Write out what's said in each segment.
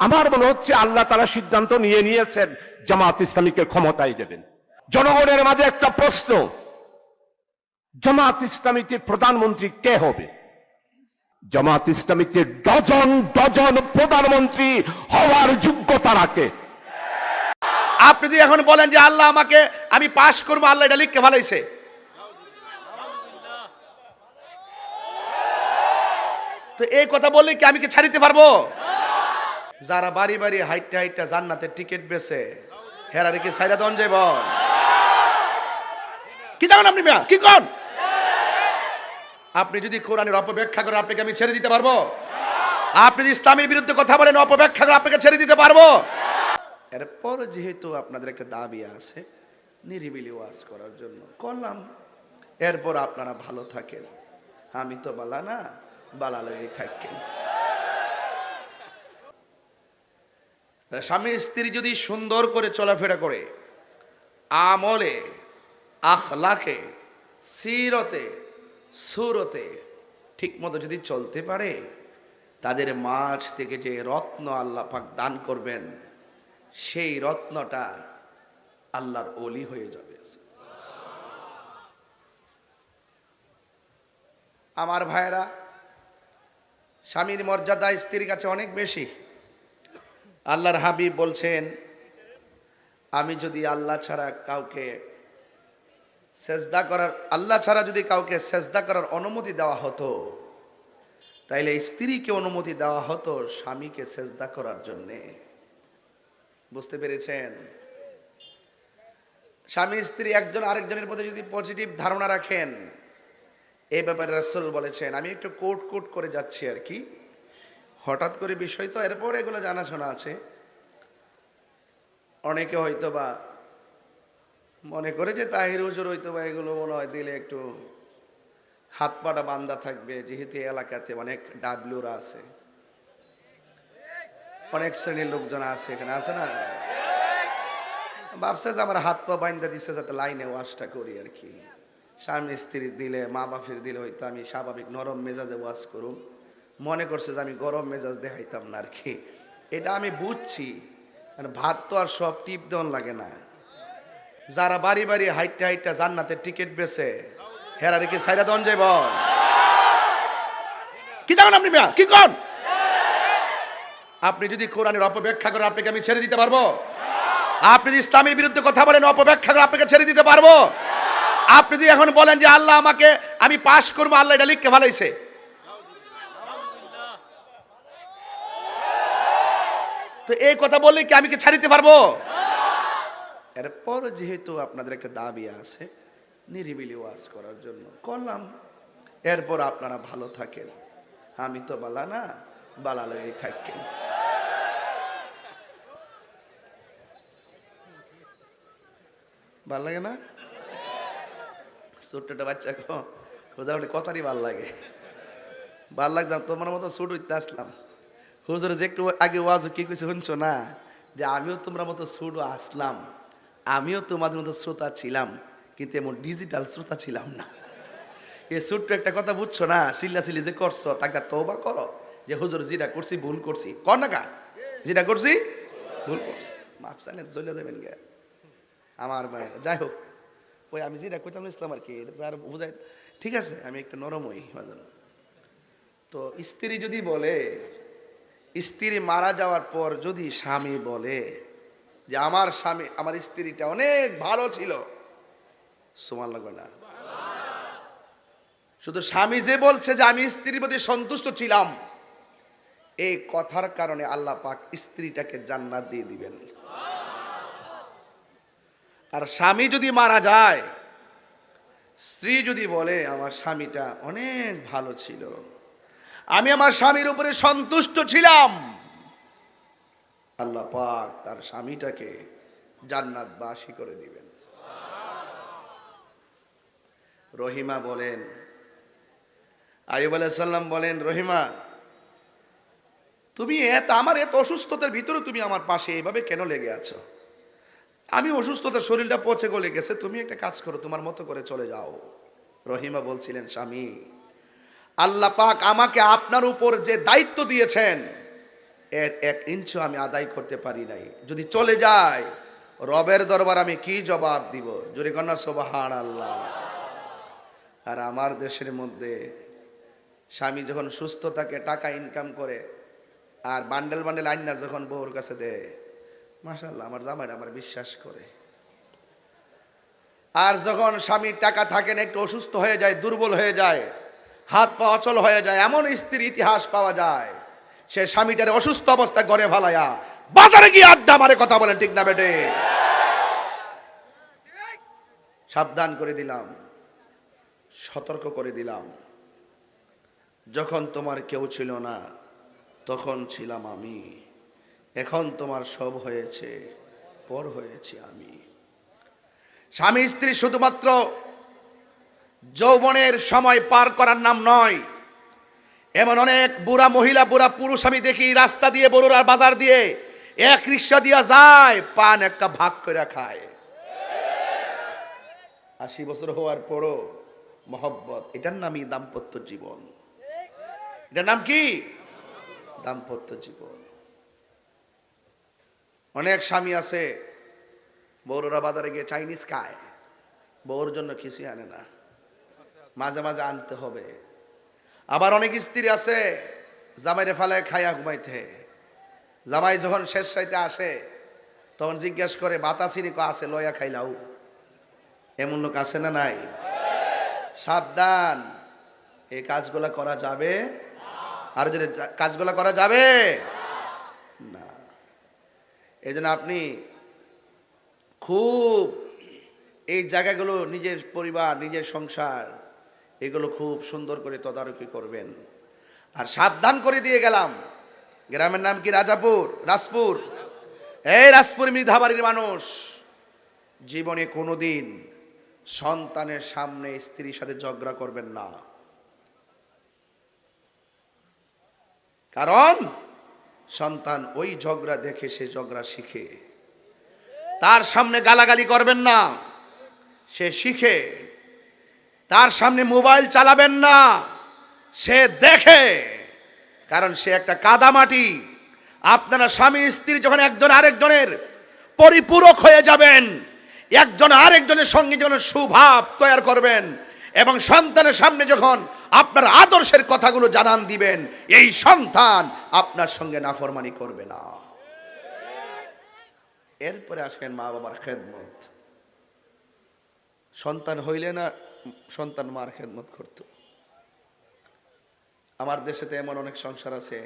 আমার মনে হচ্ছে আল্লাহ তাআলা সিদ্ধান্ত নিয়েছেন জামাত ইসলামীকে ক্ষমতায় দেবেন। জনগণের মাঝে একটা প্রশ্ন, জামাত ইসলামীতে প্রধানমন্ত্রী কে হবে? জামাত ইসলামীতে ডজন ডজন প্রধানমন্ত্রী হওয়ার যোগ্যতা রাখে। আপনি যদি এখন বলেন যে আল্লাহ আমাকে, আমি পাশ করবো, আল্লাহ এটা লিখকে ভালাইছে, তো এই কথা বললে কি আমি কি ছাড়িতে পারবো? যারা বাড়ি বাড়ি হাইটটা হাইটটা জান্নাতের টিকিট বেছে হেরা রেখে সাইরা দন যাইব কি জানেন আপনি? কি কোন আপনি যদি কোরআনের অপব্যাখ্যা করেন আপনাকে আমি ছেড়ে দিতে পারবো? আপনি যদি ইসলামের বিরুদ্ধে কথা বলেন, অপব্যাখ্যা করে আপনাকে ছেড়ে দিতে পারবো? এরপর যেহেতু আপনাদের একটা দাবি আছে নিরিবিলি ওয়াজ করার জন্য করলাম, এরপর আপনারা ভালো থাকেন, আমি তো বালা না, বালা লেগে থাকেন। স্বামী স্ত্রী যদি সুন্দর করে চলাফেরা করে, আমলে, আখলাকে, সিরতে, সুরতে ঠিক মতো যদি চলতে পারে, তাদের মাঝ থেকে যে রত্ন আল্লাহ পাক দান করবেন, সেই রত্নটা আল্লাহর ওলি হয়ে যাবে। আমার ভাইয়েরা, স্বামীর মর্যাদা স্ত্রীর কাছে অনেক বেশি। আল্লাহর হাবিব বলছেন, আমি যদি আল্লাহ ছাড়া কাউকে সেজদা করার, আল্লাহ ছাড়া যদি কাউকে সেজদা করার অনুমতি দেওয়া হতো, তাইলে স্ত্রীকে অনুমতি দেওয়া হতো স্বামীকে সেজদা করার জন্যে। বুঝতে পেরেছেন? স্বামী স্ত্রী একজন আরেকজনের প্রতি যদি পজিটিভ ধারণা রাখেন, এই ব্যাপারে রাসূল বলেছেন, আমি একটু কোট করে যাচ্ছি আর কি, হঠাৎ করে বিষয় তো, এরপর এগুলো জানাশোনা আছে। অনেকে হয়তো বা মনে করে যে তাহির হুজুর হয়তো বা এগুলো মনে হয় দিলে একটু হাত পাটা বান্ধা থাকবে, যেহেতু এলাকাতে অনেক ডাবলুরা আছে, অনেক শ্রেণীর লোকজন আছে, এখানে আছে না, ভাবছে যে আমার হাত পা বান্ধা দিচ্ছে যাতে লাইনে ওয়াজটা করি আর কি। স্বামী স্ত্রী দিলে, মা বাপের দিলে হয়তো আমি স্বাভাবিক নরম মেজাজে ওয়াজ করুম, মনে করছে যে আমি গরম মেজাজ দেখাইতাম না আর কি। এটা আমি বুঝছি, ভাত তো আর সব টিপ দেওয়ান লাগে না। যারা বাড়ি বাড়ি হাইটটা হাইটটা জান্নাতের টিকিট বেছে হেরা রেখে সাইরা দন যাইব কি জানেন আপনি? কি কোন আপনি যদি কোরআনের অপব্যাখ্যা করেন আপনাকে আমি ছেড়ে দিতে পারবো? আপনি যদি ইসলামের বিরুদ্ধে কথা বলেন, অপব্যাখ্যা করে আপনাকে ছেড়ে দিতে পারবো? আপনি যদি এখন বলেন যে আল্লাহ আমাকে, আমি পাশ করবো, আল্লাহ এটা লিখকে ভালাইছে, তো এই কথা বললে কি আমি কি ছাড়িতে পারবো? এরপর যেহেতু আপনাদের একটা দাবি আছে নিরিবিলি ওয়াজ করার জন্য করলাম, এরপর আপনারা ভালো থাকেন, আমি তো বালা না, বালা লেগে থাকেন। ভাল লাগে না? ছোট্ট একটা বাচ্চা কথারই ভাল লাগে, ভাল লাগতো তোমার মতো ছোট হইতে আসলাম। হুজুর যে একটু আগে ওয়াজ কি কইছে শুনছো না, যে আমিও তোমরা মতো ছোট আসলাম, আমিও তোমাদের মতো শ্রোতা ছিলাম, কিন্তু এমন ডিজিটাল শ্রোতা ছিলাম না। এই ছোট্ট একটা কথা বুঝছো না, চিল্লাচিল্লি যে করছো তাকে তওবা করো, যে হুজুর যেটা করছি ভুল করছি, কর না কা, যেটা করছি ভুল করছি, মাফ চাইলে চলে যাবেন গে আমার ভাই। যাই হোক, ওই আমি যেটা কইতাম ইসলাম আর কি, আর বুঝাই, ঠিক আছে, আমি একটু নরম হই। তো স্ত্রী যদি বলে, স্ত্রী মারা যাওয়ার পর যদি স্বামী বলে যে আমার স্বামী, আমার স্ত্রীটা অনেক ভালো ছিল, সুবহান লাগবে না? শুধু স্বামী যে বলছে যে আমি স্ত্রীর প্রতি সন্তুষ্ট ছিলাম, এই কথার কারণে আল্লাহ পাক স্ত্রীটাকে জান্নাত দিয়ে দিবেন। আর স্বামী যদি মারা যায়, স্ত্রী যদি বলে আমার স্বামীটা অনেক ভালো ছিল, আমি আমার স্বামীর উপরে সন্তুষ্ট ছিলাম, আল্লাহ পাক তার স্বামীটাকে জান্নাতবাসী করে দিবেন। রহিমা বলেন, আইয়ুব আলাইহিস সালাম বলেন, রহিমা তুমি আমার এত অসুস্থতার ভিতরে তুমি আমার পাশে এভাবে কেন লেগে আছো? আমি অসুস্থতা, শরীরটা পচে গলে গেছে, তুমি একটা কাজ করো, তোমার মতো করে চলে যাও। রহিমা বলছিলেন, স্বামী আল্লাহ পাক আমাকে আপনার উপর যে দায়িত্ব দিয়েছেন, এর 1 ইঞ্চিও আমি আদায় করতে পারি নাই। যদি চলে যায় রবের দরবার আমি কি জবাব দিব? জোরে কন্যা সুবহানাল্লাহ। আর আমার দেশের মধ্যে স্বামী যখন সুস্থ থাকে, টাকা ইনকাম করে, আর বান্ডেল বান্ডেল আইনা যখন বউর কাছে দেয়, মাশাআল্লাহ আমার জামাইটা আমার বিশ্বাস করে। আর যখন স্বামীর টাকা থাকে না, একটু অসুস্থ হয়ে যায়, দুর্বল হয়ে যায়, হাত পা অচল হয়ে যায়, এমন স্ত্রীর ইতিহাস পাওয়া যায়, সে স্বামীটারে অসুস্থ অবস্থায় ঘরে ফালায়া বাজারে গিয়ে আড্ডা মারে। কথা বলেন ঠিক না বেটে? সাবধান করে দিলাম, সতর্ক করে দিলাম, যখন তোমার কেউ ছিল না তখন ছিলাম আমি, এখন তোমার সব হয়েছে, পর হয়েছি আমি। স্বামী স্ত্রী শুধুমাত্র যৌবনের সময় পার করার নাম নয়। এমন অনেক বুড়া মহিলা, বুড়া পুরুষ আমি দেখি রাস্তা দিয়ে, বড়ুরার বাজার দিয়ে এক রিক্সা দিয়া যায়, পান একটা ভাগ করে খায়। 80 বছর হওয়ার পরও মহব্বত, এটার নামই দাম্পত্য জীবন। এটার নাম কি? দাম্পত্য জীবন। অনেক স্বামী আছে বড়ুরা বাজারে গিয়ে চাইনিজ খায়, বউর জন্য কিছুই আনে না, মাঝে মাঝে আনতে হবে। আবার অনেক স্ত্রী আছে জামাইরে ফালায় খাইয়া ঘুমাইতে, জামাই যখন শেষ রাইতে আসে তখন জিজ্ঞেস করে বাতাসিনি কো আছে, লয়া খাইলাও। এমন লোক আছে না নাই? সাবধান, এই কাজগুলা করা যাবে? আর যদি কাজগুলা করা যাবে না, এই জন্য আপনি খুব এই জায়গাগুলো, নিজের পরিবার, নিজের সংসার, এগুলো খুব সুন্দর করে তদারকি করবেন। আর সাবধান করে দিয়ে গেলাম, গ্রামের নাম কি? রাজপুর। এই রাজপুর মৃধাবাড়ির মানুষ জীবনে কোনোদিন সন্তানের সামনে স্ত্রীর সাথে ঝগড়া করবেন না, কারণ সন্তান ওই ঝগড়া দেখে সে ঝগড়া শিখে। তার সামনে গালাগালি করবেন না, সে শিখে। তার সামনে মোবাইল চালাবেন না, সে দেখে, কারণ সে একটা কাদামাটি। আপনারা স্বামী স্ত্রী যখন একজন আরেকজনের পরিপূরক হয়ে যাবেন, একজন আরেকজনের সঙ্গে যখন সুভাব তৈরি করবেন, এবং সন্তানের সামনে যখন আপনার আদর্শের কথাগুলো জানান দিবেন, এই সন্তান আপনার সঙ্গে নাফরমানি করবে না। এরপরে আসেন মা বাবার খেদমত। সন্তান হইলে না সন্তান মার খেদমত করত। আমার দেশেতে এমন অনেক সংসার আছে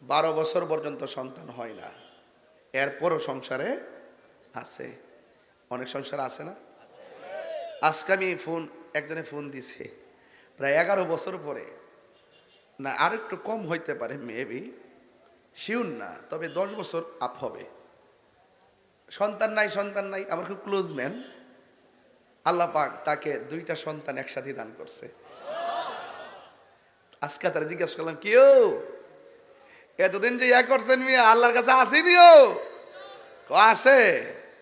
12 বছর পর্যন্ত সন্তান হয় না, এরপরও সংসারে আছে। অনেক সংসার আছে না? আজকে আমি একজনে ফোন দিছে, প্রায় 11 বছর পরে, না আর একটু কম হইতে পারে, মেবি শিওর না, তবে 10 বছর আপ হবে। সন্তান নাই। আমার খুব ক্লোজ ম্যান, আল্লাহ পাক তাকে 2টা সন্তান একসাথে দান করছে। আজকে তারা জিজ্ঞাসা করলাম, কেউ এতদিন যে করছেন মিয়া, আল্লাহর কাছে আসেনিও? আছে।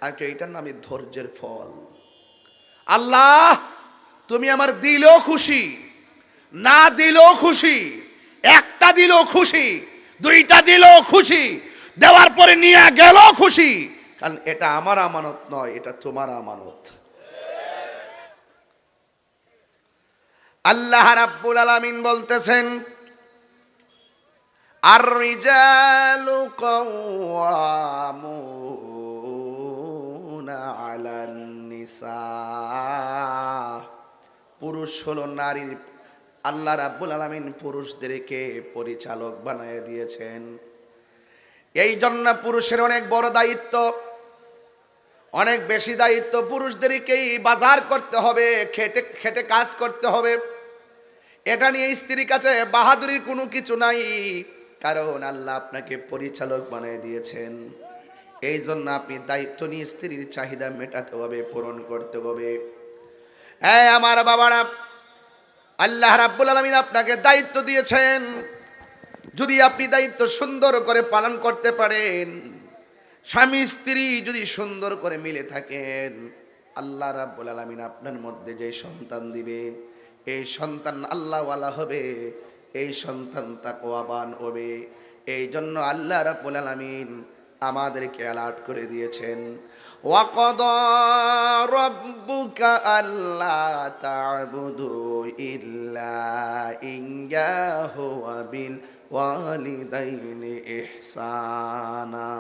আর এইটার নামই ধৈর্যের ফল। আল্লাহ তুমি আমার দিলেও খুশি, না দিলেও খুশি, একটা দিলেও খুশি, 2টা দিলেও খুশি, দেওয়ার পরে নিয়ে গেলেও খুশি, কারণ এটা আমার আমানত নয়, এটা তোমার আমানত। আল্লাহ রাব্বুল আলামিন বলতেছেন, আর রিজালু কাওয়ামুনা আলান নিসা। পুরুষ হলো নারীর, আল্লাহ রাব্বুল আলামিন পুরুষদেরকে পরিচালক বানায় দিয়েছেন। এই জন্য পুরুষের অনেক বড় দায়িত্ব, অনেক বেশি দায়িত্ব। পুরুষদেরকেই বাজার করতে হবে, খেটে খেটে কাজ করতে হবে। এটা নিয়ে স্ত্রীর কাছে বাহাদুরির কোনো কিছু নাই, কারণ আল্লাহ আপনাকে পরিচালক বানিয়ে দিয়েছেন। এই জন্য আপনি দায়িত্ব নিয়ে স্ত্রীর চাহিদা মেটাতে হবে, পূরণ করতে হবে। হ্যাঁ আমার বাবারা, আল্লাহ রাব্বুল আলামিন আপনাকে দায়িত্ব দিয়েছেন। যদি আপনি দায়িত্ব সুন্দর করে পালন করতে পারেন, স্বামী স্ত্রী যদি সুন্দর করে মিলে থাকেন, আল্লাহ রাব্বুল আলামিন আপনার মধ্যে যে সন্তান দিবে, এই সন্তান আল্লাহওয়ালা হবে, এই সন্তান তাকওয়াবান হবে, এই জন্য আল্লাহ রাব্বুল আলামিন আমাদেরকে অ্যালার্ট করে দিয়েছেন, ওয়াকাদা রাব্বুকা আল্লা তা'বুদু ইল্লা ইয়্যাহু ওয়া বিল ওয়ালিদাইনি ইহসানা।